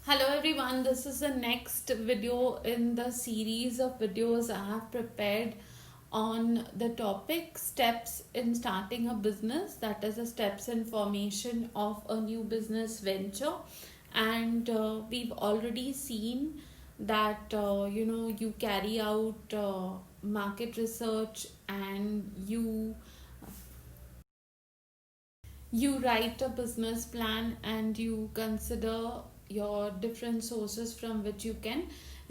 Hello everyone, this is the next video in the series of videos I have prepared on the topic steps in starting a business, that is the steps in formation of a new business venture. And we've already seen that you carry out market research and you write a business plan and you consider your different sources from which you can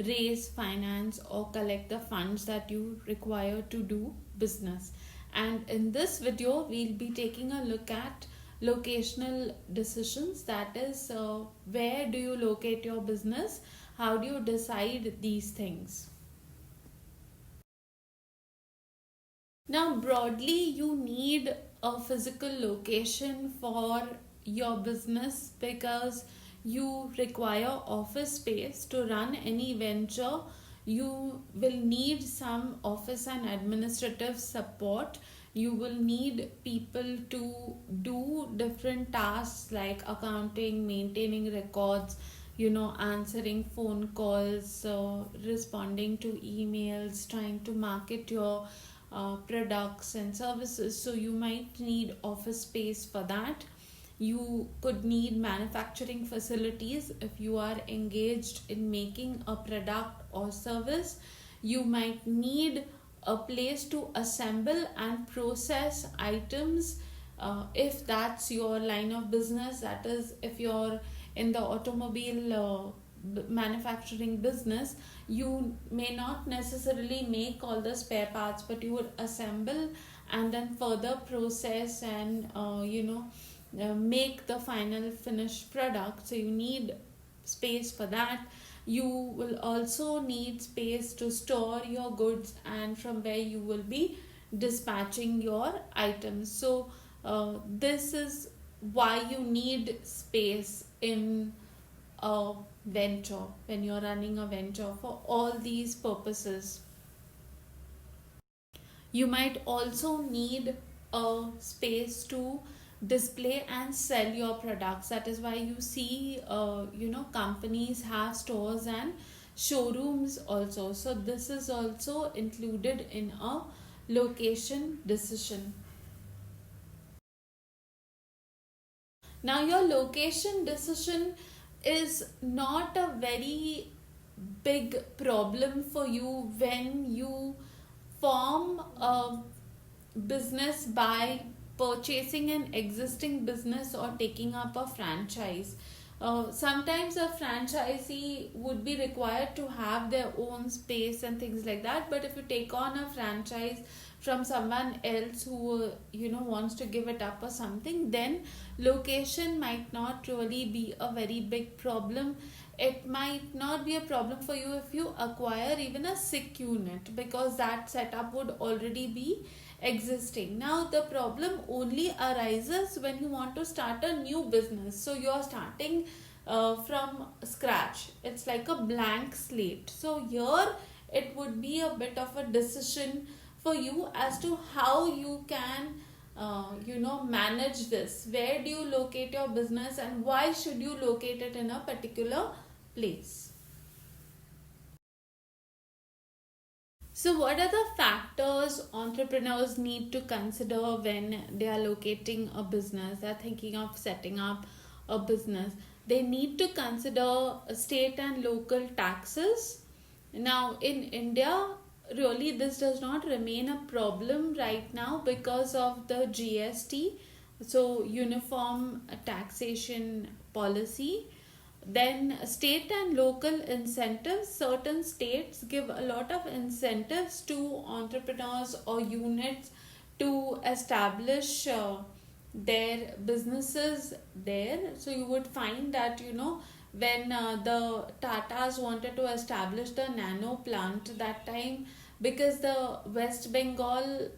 raise finance or collect the funds that you require to do business. And in this video we'll be taking a look at locational decisions, that is where do you locate your business, how do you decide these things. Now, broadly, you need a physical location for your business because you require office space to run any venture. You will need some office and administrative support. You will need people to do different tasks like accounting, maintaining records, answering phone calls, responding to emails, trying to market your products and services. So you might need office space for that. You could need manufacturing facilities if you are engaged in making a product or service. You might need a place to assemble and process items if that's your line of business, that is if you're in the automobile manufacturing business. You may not necessarily make all the spare parts, but you would assemble and then further process and make the final finished product. So you need space for that. You will also need space to store your goods and from where you will be dispatching your items. So this is why you need space in a venture, when you're running a venture, for all these purposes. You might also need a space to display and sell your products. That is why you see companies have stores and showrooms also. So this is also included in a location decision. Now, your location decision is not a very big problem for you when you form a business by purchasing an existing business or taking up a franchise. Sometimes a franchisee would be required to have their own space and things like that, but if you take on a franchise from someone else who wants to give it up or something, then location might not really be a very big problem. It might not be a problem for you if you acquire even a sick unit, because that setup would already be existing. Now the problem only arises when you want to start a new business. So you're starting from scratch, it's like a blank slate. So here it would be a bit of a decision for you as to how you can manage this. Where do you locate your business and why should you locate it in a particular place? So, what are the factors entrepreneurs need to consider when they are locating a business? They're thinking of setting up a business. They need to consider state and local taxes. Now, in India, really, this does not remain a problem right now because of the GST, so Uniform Taxation Policy. Then state and local incentives. Certain states give a lot of incentives to entrepreneurs or units to establish their businesses there. So you would find that when the Tatas wanted to establish the nano plant that time, because the West Bengal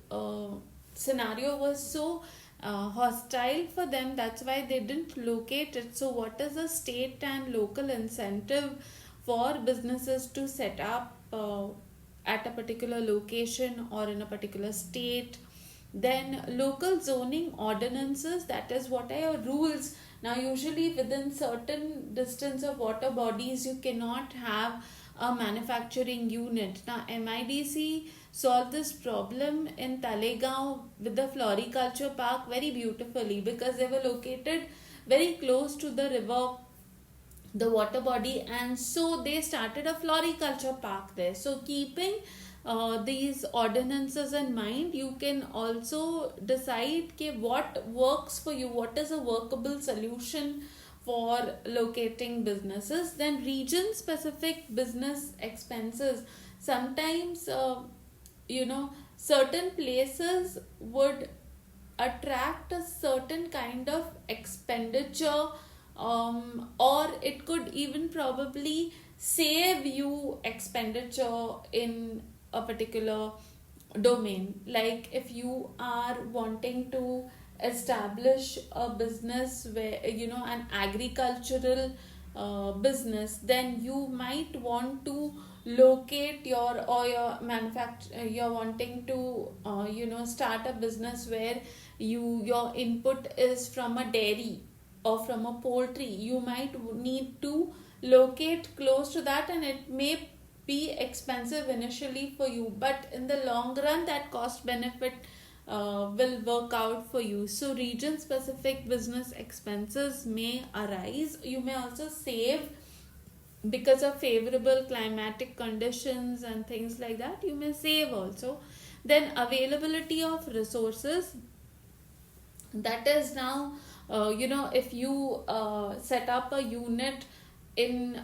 scenario was so hostile for them, that's why they didn't locate it. So what is the state and local incentive for businesses to set up at a particular location or in a particular state? Then local zoning ordinances, that is what are your rules Now, usually within certain distance of water bodies, you cannot have a manufacturing unit. Now, MIDC solved this problem in Talegaon with the floriculture park very beautifully, because they were located very close to the river, the water body, and so they started a floriculture park there. So keeping these ordinances in mind, you can also decide what works for you, what is a workable solution for locating businesses. Then region specific business expenses. Sometimes certain places would attract a certain kind of expenditure, or it could even probably save you expenditure in a particular domain. Like if you are wanting to establish a business where, an agricultural business, then you might want to locate your manufacture, you're wanting to start a business where your input is from a dairy or from a poultry. You might need to locate close to that, and it may be expensive initially for you, but in the long run that cost benefit will work out for you. So region specific business expenses may arise. You may also save because of favorable climatic conditions and things like that. You may save also. Then availability of resources, that is now if you set up a unit in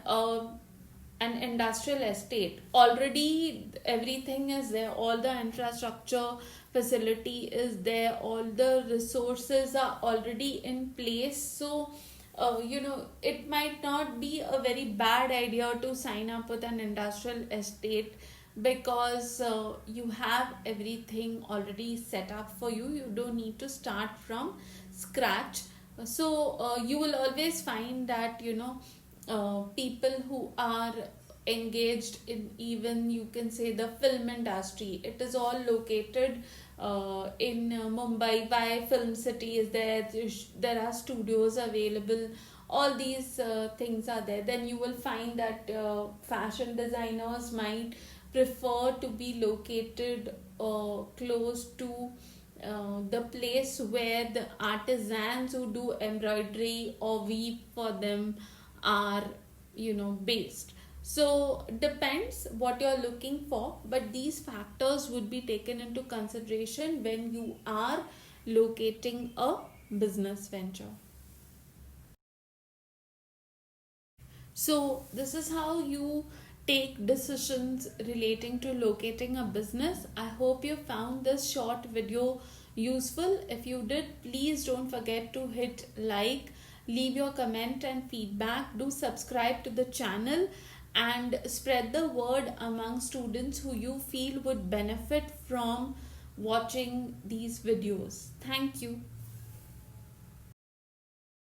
an industrial estate, already everything is there, all the infrastructure facility is there, all the resources are already in place. So it might not be a very bad idea to sign up with an industrial estate, because you have everything already set up for you. You don't need to start from scratch. So you will always find that people who are engaged in, even you can say, the film industry, it is all located in Mumbai. Why Film City is there, there are studios available, all these things are there. Then you will find that fashion designers might prefer to be located close to the place where the artisans who do embroidery or weave for them are based. So depends what you're looking for, but these factors would be taken into consideration when you are locating a business venture. So this is how you take decisions relating to locating a business. I hope you found this short video useful. If you did, please don't forget to hit like, leave your comment and feedback. Do subscribe to the channel and spread the word among students who you feel would benefit from watching these videos. Thank you.